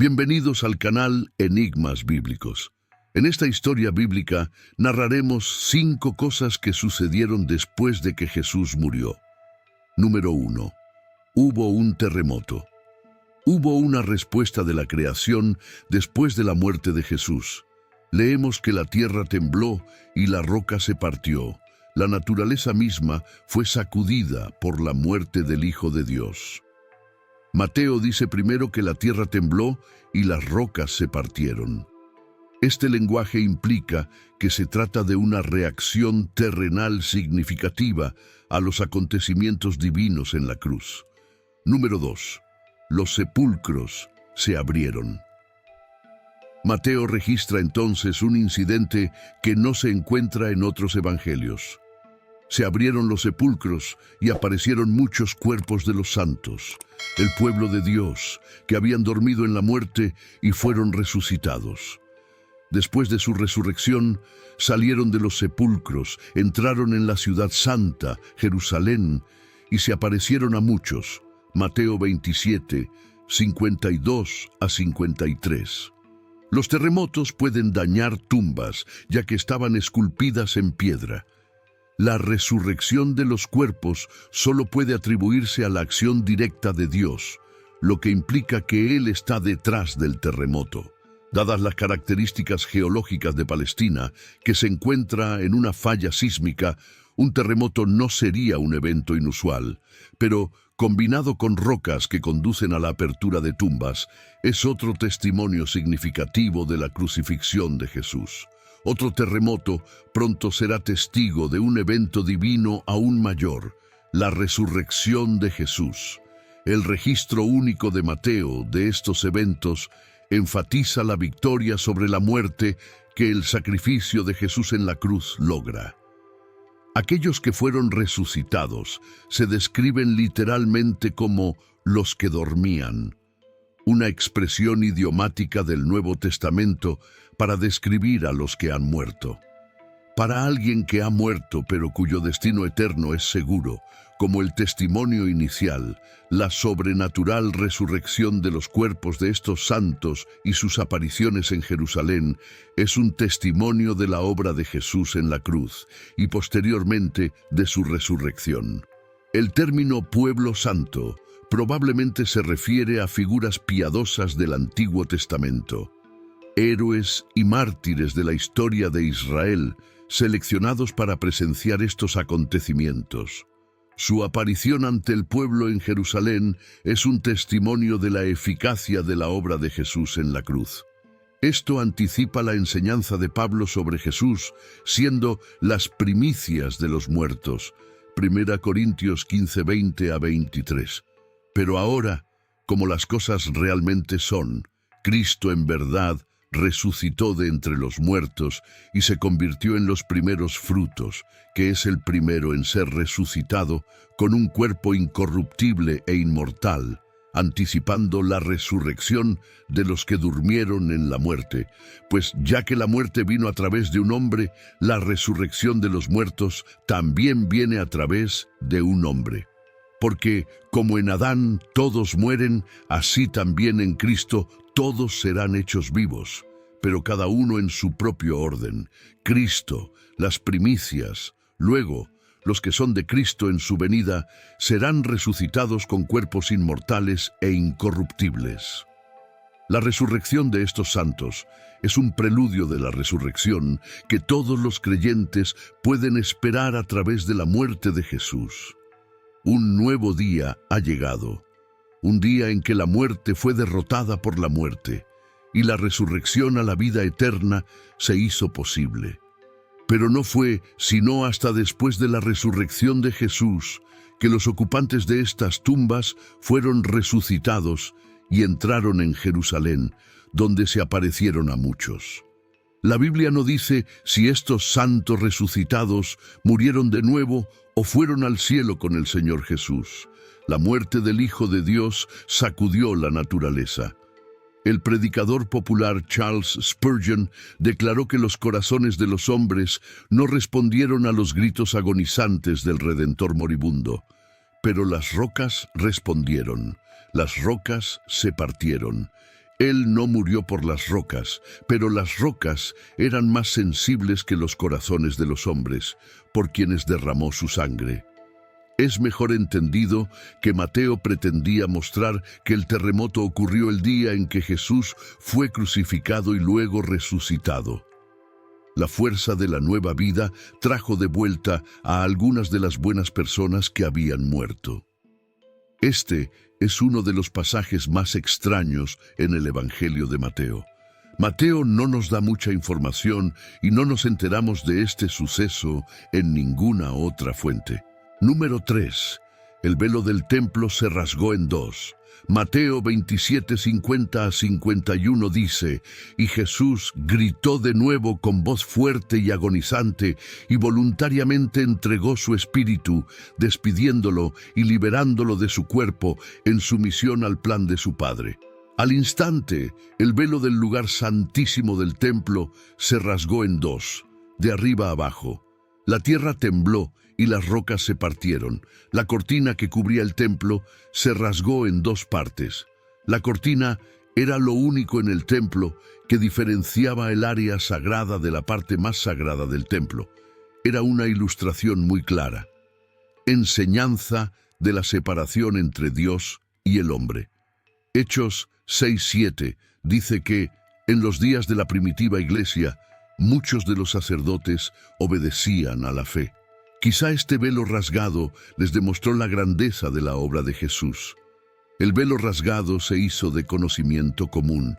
Bienvenidos al canal Enigmas Bíblicos. En esta historia bíblica narraremos 5 cosas que sucedieron después de que Jesús murió. Número 1. Hubo un terremoto. Hubo una respuesta de la creación después de la muerte de Jesús. Leemos que la tierra tembló y la roca se partió. La naturaleza misma fue sacudida por la muerte del Hijo de Dios. Mateo dice primero que la tierra tembló y las rocas se partieron. Este lenguaje implica que se trata de una reacción terrenal significativa a los acontecimientos divinos en la cruz. Número 2. Los sepulcros se abrieron. Mateo registra entonces un incidente que no se encuentra en otros evangelios. Se abrieron los sepulcros y aparecieron muchos cuerpos de los santos, el pueblo de Dios, que habían dormido en la muerte y fueron resucitados. Después de su resurrección, salieron de los sepulcros, entraron en la ciudad santa, Jerusalén, y se aparecieron a muchos. Mateo 27, 52 a 53. Los terremotos pueden dañar tumbas, ya que estaban esculpidas en piedra. La resurrección de los cuerpos solo puede atribuirse a la acción directa de Dios, lo que implica que Él está detrás del terremoto. Dadas las características geológicas de Palestina, que se encuentra en una falla sísmica, un terremoto no sería un evento inusual, pero combinado con rocas que conducen a la apertura de tumbas, es otro testimonio significativo de la crucifixión de Jesús. Otro terremoto pronto será testigo de un evento divino aún mayor, la resurrección de Jesús. El registro único de Mateo de estos eventos enfatiza la victoria sobre la muerte que el sacrificio de Jesús en la cruz logra. Aquellos que fueron resucitados se describen literalmente como los que dormían, una expresión idiomática del Nuevo Testamento para describir a los que han muerto. Para alguien que ha muerto pero cuyo destino eterno es seguro, como el testimonio inicial, la sobrenatural resurrección de los cuerpos de estos santos y sus apariciones en Jerusalén es un testimonio de la obra de Jesús en la cruz y posteriormente de su resurrección. El término pueblo santo probablemente se refiere a figuras piadosas del Antiguo Testamento, héroes y mártires de la historia de Israel, seleccionados para presenciar estos acontecimientos. Su aparición ante el pueblo en Jerusalén es un testimonio de la eficacia de la obra de Jesús en la cruz. Esto anticipa la enseñanza de Pablo sobre Jesús, siendo las primicias de los muertos. 1 Corintios 15, 20 a 23. Pero ahora, como las cosas realmente son, Cristo en verdad resucitó de entre los muertos y se convirtió en los primeros frutos, que es el primero en ser resucitado con un cuerpo incorruptible e inmortal, anticipando la resurrección de los que durmieron en la muerte, pues ya que la muerte vino a través de un hombre, la resurrección de los muertos también viene a través de un hombre. Porque, como en Adán todos mueren, así también en Cristo todos serán hechos vivos, pero cada uno en su propio orden. Cristo, las primicias, luego, los que son de Cristo en su venida, serán resucitados con cuerpos inmortales e incorruptibles. La resurrección de estos santos es un preludio de la resurrección que todos los creyentes pueden esperar a través de la muerte de Jesús. Un nuevo día ha llegado, un día en que la muerte fue derrotada por la muerte y la resurrección a la vida eterna se hizo posible. Pero no fue sino hasta después de la resurrección de Jesús que los ocupantes de estas tumbas fueron resucitados y entraron en Jerusalén, donde se aparecieron a muchos. La Biblia no dice si estos santos resucitados murieron de nuevo o fueron al cielo con el Señor Jesús. La muerte del Hijo de Dios sacudió la naturaleza. El predicador popular Charles Spurgeon declaró que los corazones de los hombres no respondieron a los gritos agonizantes del Redentor moribundo, pero las rocas respondieron, las rocas se partieron, Él no murió por las rocas, pero las rocas eran más sensibles que los corazones de los hombres, por quienes derramó su sangre. Es mejor entendido que Mateo pretendía mostrar que el terremoto ocurrió el día en que Jesús fue crucificado y luego resucitado. La fuerza de la nueva vida trajo de vuelta a algunas de las buenas personas que habían muerto. Este es uno de los pasajes más extraños en el Evangelio de Mateo. Mateo no nos da mucha información y no nos enteramos de este suceso en ninguna otra fuente. Número 3. El velo del templo se rasgó en dos. Mateo 27, 50 a 51 dice: «Y Jesús gritó de nuevo con voz fuerte y agonizante, y voluntariamente entregó su espíritu, despidiéndolo y liberándolo de su cuerpo en sumisión al plan de su Padre». Al instante, el velo del lugar santísimo del templo se rasgó en dos, de arriba a abajo. La tierra tembló y las rocas se partieron. La cortina que cubría el templo se rasgó en dos partes. La cortina era lo único en el templo que diferenciaba el área sagrada de la parte más sagrada del templo. Era una ilustración muy clara. Enseñanza de la separación entre Dios y el hombre. Hechos 6:7 dice que, en los días de la primitiva iglesia, muchos de los sacerdotes obedecían a la fe. Quizá este velo rasgado les demostró la grandeza de la obra de Jesús. El velo rasgado se hizo de conocimiento común.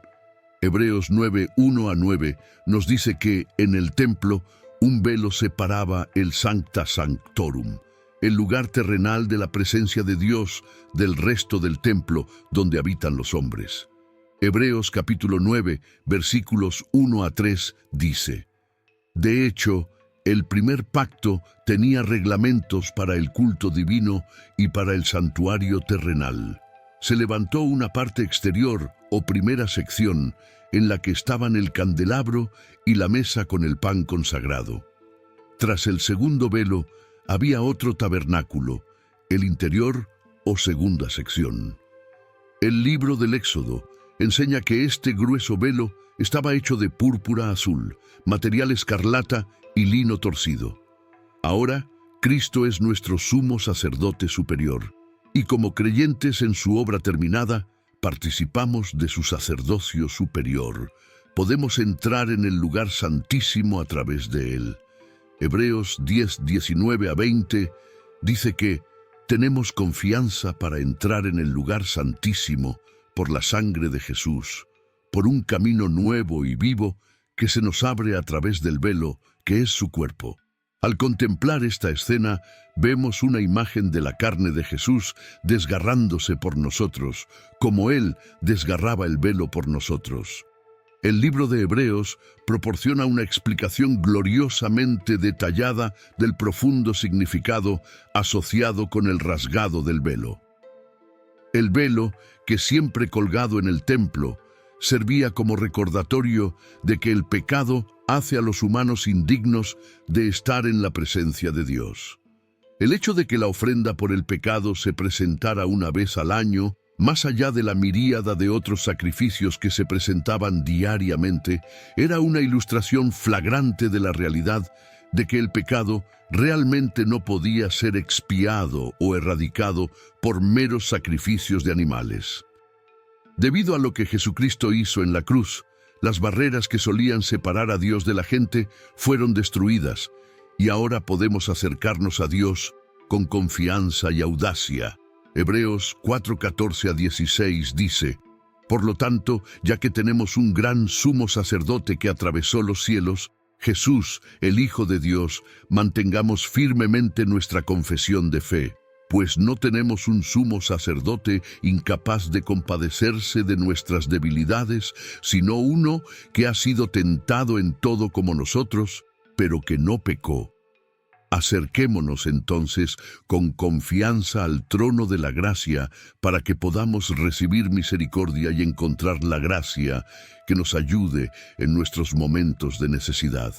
Hebreos 9, 1 a 9 nos dice que en el templo un velo separaba el Sancta Sanctorum, el lugar terrenal de la presencia de Dios, del resto del templo donde habitan los hombres. Hebreos capítulo 9, versículos 1 a 3 dice: «De hecho, el primer pacto tenía reglamentos para el culto divino y para el santuario terrenal. Se levantó una parte exterior o primera sección en la que estaban el candelabro y la mesa con el pan consagrado. Tras el segundo velo había otro tabernáculo, el interior o segunda sección». El libro del Éxodo enseña que este grueso velo estaba hecho de púrpura azul, material escarlata y lino torcido. Ahora, Cristo es nuestro sumo sacerdote superior, y como creyentes en su obra terminada, participamos de su sacerdocio superior. Podemos entrar en el lugar santísimo a través de él. Hebreos 10, 19 a 20 dice que tenemos confianza para entrar en el lugar santísimo por la sangre de Jesús, por un camino nuevo y vivo que se nos abre a través del velo, que es su cuerpo. Al contemplar esta escena, vemos una imagen de la carne de Jesús desgarrándose por nosotros, como Él desgarraba el velo por nosotros. El libro de Hebreos proporciona una explicación gloriosamente detallada del profundo significado asociado con el rasgado del velo. El velo, que siempre colgado en el templo, servía como recordatorio de que el pecado hace a los humanos indignos de estar en la presencia de Dios. El hecho de que la ofrenda por el pecado se presentara una vez al año, más allá de la miríada de otros sacrificios que se presentaban diariamente, era una ilustración flagrante de la realidad de que el pecado realmente no podía ser expiado o erradicado por meros sacrificios de animales. Debido a lo que Jesucristo hizo en la cruz, las barreras que solían separar a Dios de la gente fueron destruidas, y ahora podemos acercarnos a Dios con confianza y audacia. Hebreos 4:14 a 16 dice: «Por lo tanto, ya que tenemos un gran sumo sacerdote que atravesó los cielos, Jesús, el Hijo de Dios, mantengamos firmemente nuestra confesión de fe, pues no tenemos un sumo sacerdote incapaz de compadecerse de nuestras debilidades, sino uno que ha sido tentado en todo como nosotros, pero que no pecó. Acerquémonos entonces con confianza al trono de la gracia para que podamos recibir misericordia y encontrar la gracia que nos ayude en nuestros momentos de necesidad».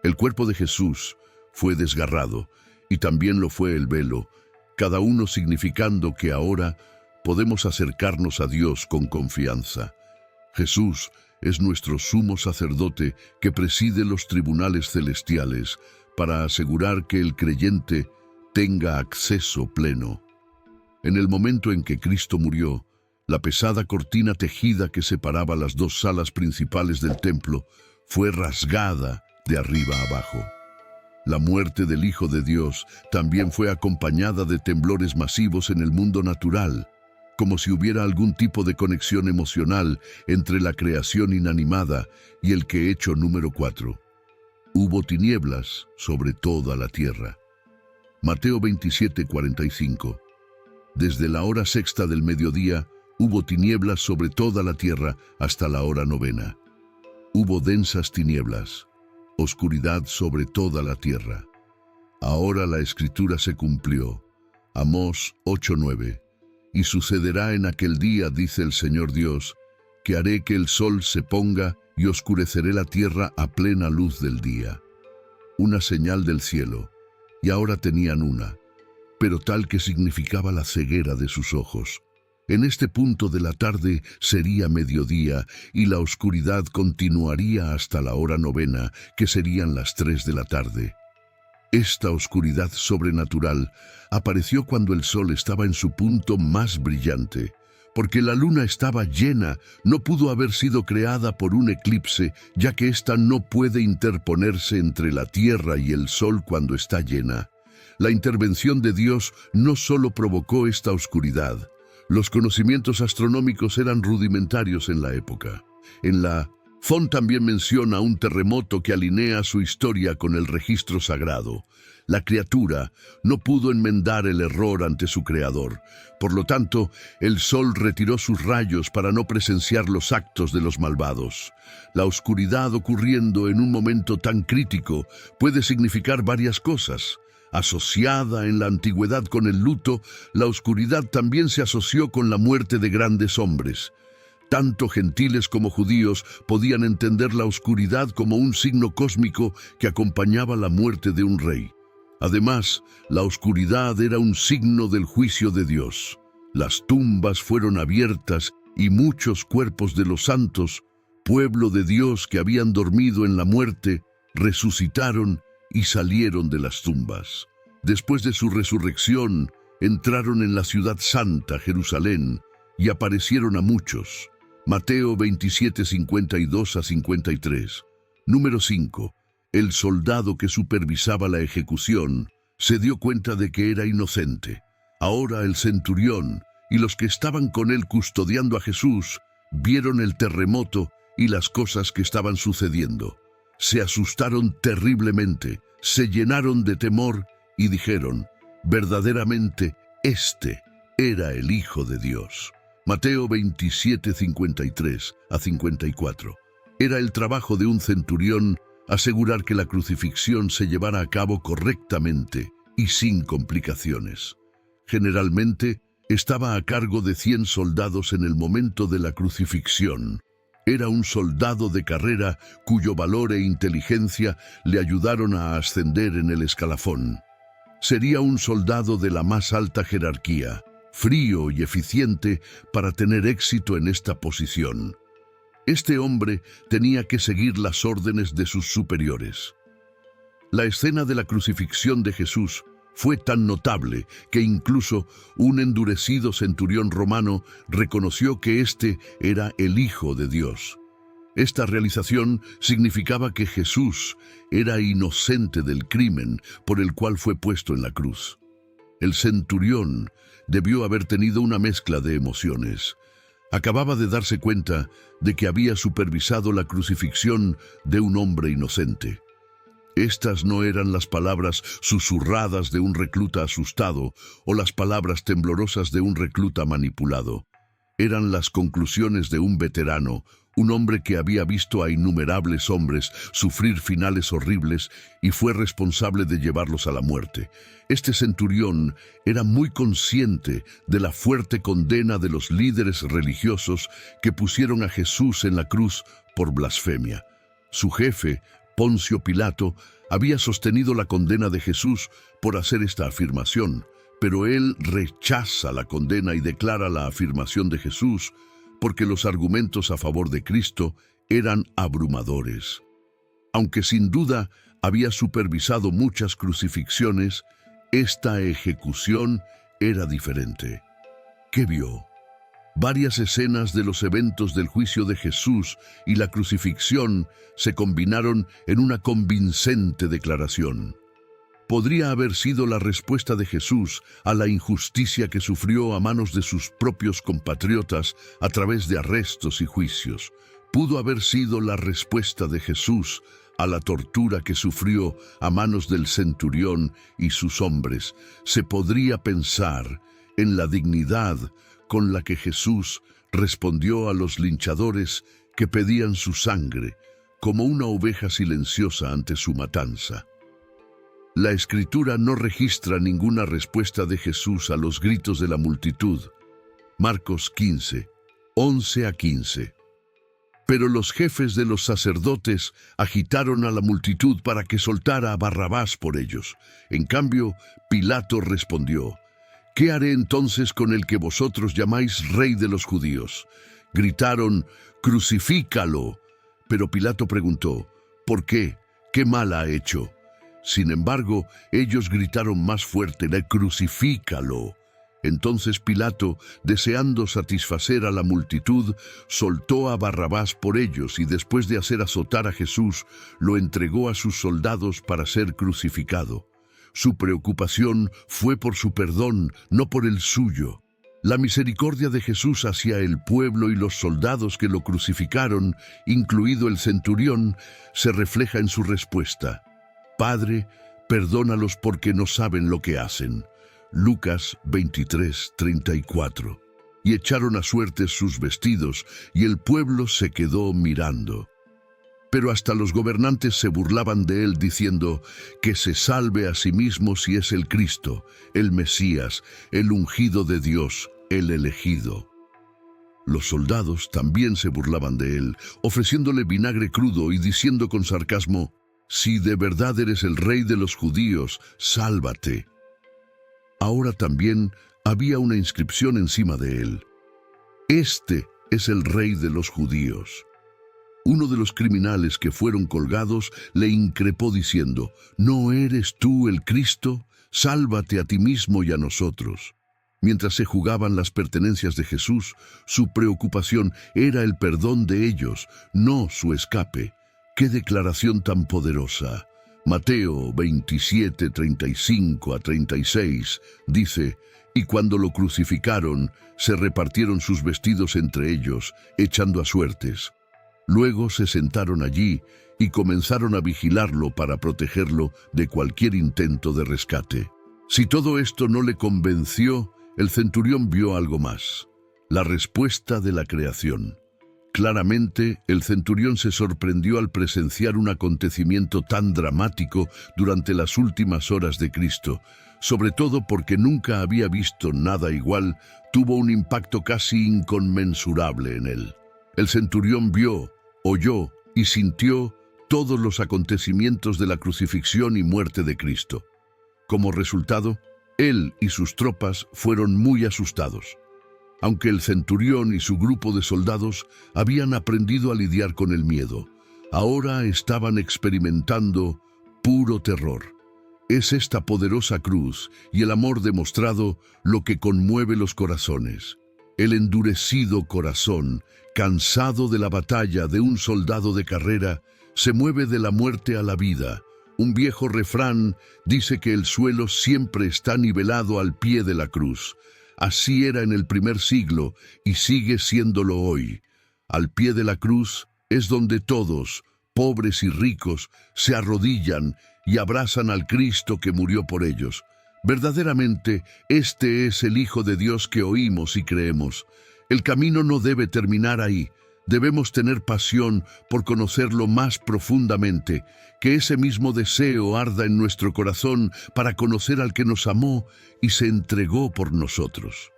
El cuerpo de Jesús fue desgarrado y también lo fue el velo, cada uno significando que ahora podemos acercarnos a Dios con confianza. Jesús es nuestro sumo sacerdote que preside los tribunales celestiales para asegurar que el creyente tenga acceso pleno. En el momento en que Cristo murió, la pesada cortina tejida que separaba las dos salas principales del templo fue rasgada de arriba abajo. La muerte del Hijo de Dios también fue acompañada de temblores masivos en el mundo natural, como si hubiera algún tipo de conexión emocional entre la creación inanimada y el quehecho número 4. Hubo tinieblas sobre toda la tierra. Mateo 27:45. Desde la hora sexta del mediodía hubo tinieblas sobre toda la tierra hasta la hora novena. Hubo densas tinieblas, oscuridad sobre toda la tierra. Ahora la escritura se cumplió. Amós 8:9. Y sucederá en aquel día, dice el Señor Dios, que haré que el sol se ponga y oscureceré la tierra a plena luz del día. Una señal del cielo, y ahora tenían una, pero tal que significaba la ceguera de sus ojos. En este punto de la tarde sería mediodía y la oscuridad continuaría hasta la hora novena, que serían las 3 de la tarde. Esta oscuridad sobrenatural apareció cuando el sol estaba en su punto más brillante. Porque la luna estaba llena, no pudo haber sido creada por un eclipse, ya que ésta no puede interponerse entre la tierra y el sol cuando está llena. La intervención de Dios no solo provocó esta oscuridad. Los conocimientos astronómicos eran rudimentarios en la época. En la Font también menciona un terremoto que alinea su historia con el registro sagrado. La criatura no pudo enmendar el error ante su creador. Por lo tanto, el sol retiró sus rayos para no presenciar los actos de los malvados. La oscuridad ocurriendo en un momento tan crítico puede significar varias cosas. Asociada en la antigüedad con el luto, la oscuridad también se asoció con la muerte de grandes hombres. Tanto gentiles como judíos podían entender la oscuridad como un signo cósmico que acompañaba la muerte de un rey. Además, la oscuridad era un signo del juicio de Dios. Las tumbas fueron abiertas y muchos cuerpos de los santos, pueblo de Dios que habían dormido en la muerte, resucitaron y salieron de las tumbas. Después de su resurrección, entraron en la ciudad santa, Jerusalén, y aparecieron a muchos. Mateo 27:52-53. Número 5. El soldado que supervisaba la ejecución se dio cuenta de que era inocente. Ahora el centurión y los que estaban con él custodiando a Jesús vieron el terremoto y las cosas que estaban sucediendo. Se asustaron terriblemente, se llenaron de temor y dijeron, verdaderamente, este era el Hijo de Dios. Mateo 27:53-54. Era el trabajo de un centurión asegurar que la crucifixión se llevara a cabo correctamente y sin complicaciones. Generalmente, estaba a cargo de 100 soldados en el momento de la crucifixión. Era un soldado de carrera cuyo valor e inteligencia le ayudaron a ascender en el escalafón. Sería un soldado de la más alta jerarquía, frío y eficiente para tener éxito en esta posición. Este hombre tenía que seguir las órdenes de sus superiores. La escena de la crucifixión de Jesús fue tan notable que incluso un endurecido centurión romano reconoció que este era el Hijo de Dios. Esta realización significaba que Jesús era inocente del crimen por el cual fue puesto en la cruz. El centurión debió haber tenido una mezcla de emociones. Acababa de darse cuenta de que había supervisado la crucifixión de un hombre inocente. Estas no eran las palabras susurradas de un recluta asustado o las palabras temblorosas de un recluta manipulado. Eran las conclusiones de un veterano, un hombre que había visto a innumerables hombres sufrir finales horribles y fue responsable de llevarlos a la muerte. Este centurión era muy consciente de la fuerte condena de los líderes religiosos que pusieron a Jesús en la cruz por blasfemia. Su jefe, Poncio Pilato, había sostenido la condena de Jesús por hacer esta afirmación, pero él rechaza la condena y declara la afirmación de Jesús porque los argumentos a favor de Cristo eran abrumadores. Aunque sin duda había supervisado muchas crucifixiones, esta ejecución era diferente. ¿Qué vio? Varias escenas de los eventos del juicio de Jesús y la crucifixión se combinaron en una convincente declaración. Podría haber sido la respuesta de Jesús a la injusticia que sufrió a manos de sus propios compatriotas a través de arrestos y juicios. Pudo haber sido la respuesta de Jesús a la tortura que sufrió a manos del centurión y sus hombres. Se podría pensar en la dignidad con la que Jesús respondió a los linchadores que pedían su sangre, como una oveja silenciosa ante su matanza. La Escritura no registra ninguna respuesta de Jesús a los gritos de la multitud. Marcos 15, 11 a 15. Pero los jefes de los sacerdotes agitaron a la multitud para que soltara a Barrabás por ellos. En cambio, Pilato respondió: «¿Qué haré entonces con el que vosotros llamáis rey de los judíos?». Gritaron: «¡Crucifícalo!». Pero Pilato preguntó: «¿Por qué? ¿Qué mal ha hecho?». Sin embargo, ellos gritaron más fuerte: «¡Crucifícalo!». Entonces Pilato, deseando satisfacer a la multitud, soltó a Barrabás por ellos y después de hacer azotar a Jesús, lo entregó a sus soldados para ser crucificado. Su preocupación fue por su perdón, no por el suyo. La misericordia de Jesús hacia el pueblo y los soldados que lo crucificaron, incluido el centurión, se refleja en su respuesta: «Padre, perdónalos porque no saben lo que hacen». Lucas 23, 34. Y echaron a suertes sus vestidos, y el pueblo se quedó mirando. Pero hasta los gobernantes se burlaban de él, diciendo: «Que se salve a sí mismo si es el Cristo, el Mesías, el ungido de Dios, el elegido». Los soldados también se burlaban de él, ofreciéndole vinagre crudo y diciendo con sarcasmo: «Si de verdad eres el rey de los judíos, sálvate». Ahora también había una inscripción encima de él: «Este es el rey de los judíos». Uno de los criminales que fueron colgados le increpó diciendo: «¿No eres tú el Cristo? Sálvate a ti mismo y a nosotros». Mientras se jugaban las pertenencias de Jesús, su preocupación era el perdón de ellos, no su escape. ¡Qué declaración tan poderosa! Mateo 27, 35 a 36 dice: «Y cuando lo crucificaron, se repartieron sus vestidos entre ellos, echando a suertes. Luego se sentaron allí y comenzaron a vigilarlo para protegerlo de cualquier intento de rescate». Si todo esto no le convenció, el centurión vio algo más: la respuesta de la creación. Claramente, el centurión se sorprendió al presenciar un acontecimiento tan dramático durante las últimas horas de Cristo. Sobre todo porque nunca había visto nada igual, tuvo un impacto casi inconmensurable en él. El centurión vio, oyó y sintió todos los acontecimientos de la crucifixión y muerte de Cristo. Como resultado, él y sus tropas fueron muy asustados. Aunque el centurión y su grupo de soldados habían aprendido a lidiar con el miedo, ahora estaban experimentando puro terror. Es esta poderosa cruz y el amor demostrado lo que conmueve los corazones. El endurecido corazón, cansado de la batalla de un soldado de carrera, se mueve de la muerte a la vida. Un viejo refrán dice que el suelo siempre está nivelado al pie de la cruz. Así era en el primer siglo y sigue siéndolo hoy. Al pie de la cruz es donde todos, pobres y ricos, se arrodillan y abrazan al Cristo que murió por ellos. Verdaderamente, este es el Hijo de Dios que oímos y creemos. El camino no debe terminar ahí. Debemos tener pasión por conocerlo más profundamente, que ese mismo deseo arda en nuestro corazón para conocer al que nos amó y se entregó por nosotros.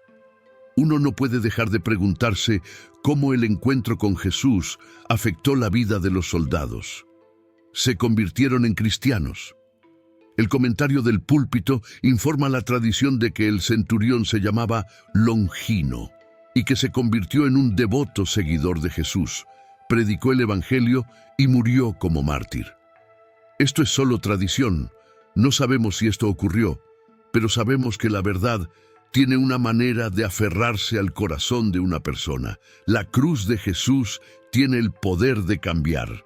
Uno no puede dejar de preguntarse cómo el encuentro con Jesús afectó la vida de los soldados. Se convirtieron en cristianos. El comentario del púlpito informa la tradición de que el centurión se llamaba Longino. y que se convirtió en un devoto seguidor de Jesús, predicó el Evangelio y murió como mártir. Esto es solo tradición. No sabemos si esto ocurrió, pero sabemos que la verdad tiene una manera de aferrarse al corazón de una persona. La cruz de Jesús tiene el poder de cambiar.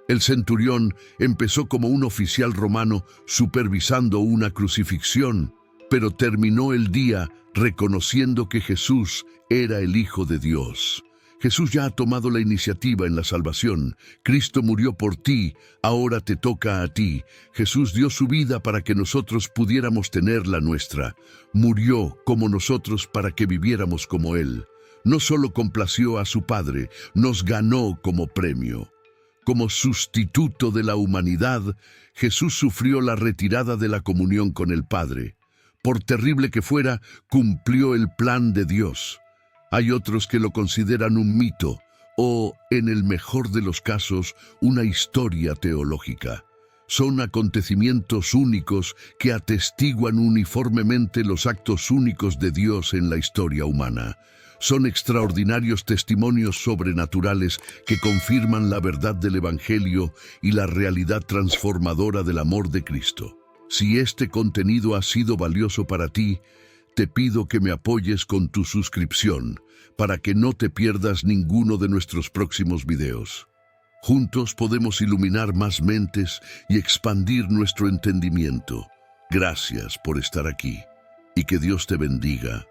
El centurión empezó como un oficial romano supervisando una crucifixión, pero terminó el día reconociendo que Jesús era el Hijo de Dios. Jesús ya ha tomado la iniciativa en la salvación. Cristo murió por ti, ahora te toca a ti. Jesús dio su vida para que nosotros pudiéramos tener la nuestra. Murió como nosotros para que viviéramos como Él. No solo complació a su Padre, nos ganó como premio. Como sustituto de la humanidad, Jesús sufrió la retirada de la comunión con el Padre. Por terrible que fuera, cumplió el plan de Dios. Hay otros que lo consideran un mito o, en el mejor de los casos, una historia teológica. Son acontecimientos únicos que atestiguan uniformemente los actos únicos de Dios en la historia humana. Son extraordinarios testimonios sobrenaturales que confirman la verdad del Evangelio y la realidad transformadora del amor de Cristo. Si este contenido ha sido valioso para ti, te pido que me apoyes con tu suscripción para que no te pierdas ninguno de nuestros próximos videos. Juntos podemos iluminar más mentes y expandir nuestro entendimiento. Gracias por estar aquí y que Dios te bendiga.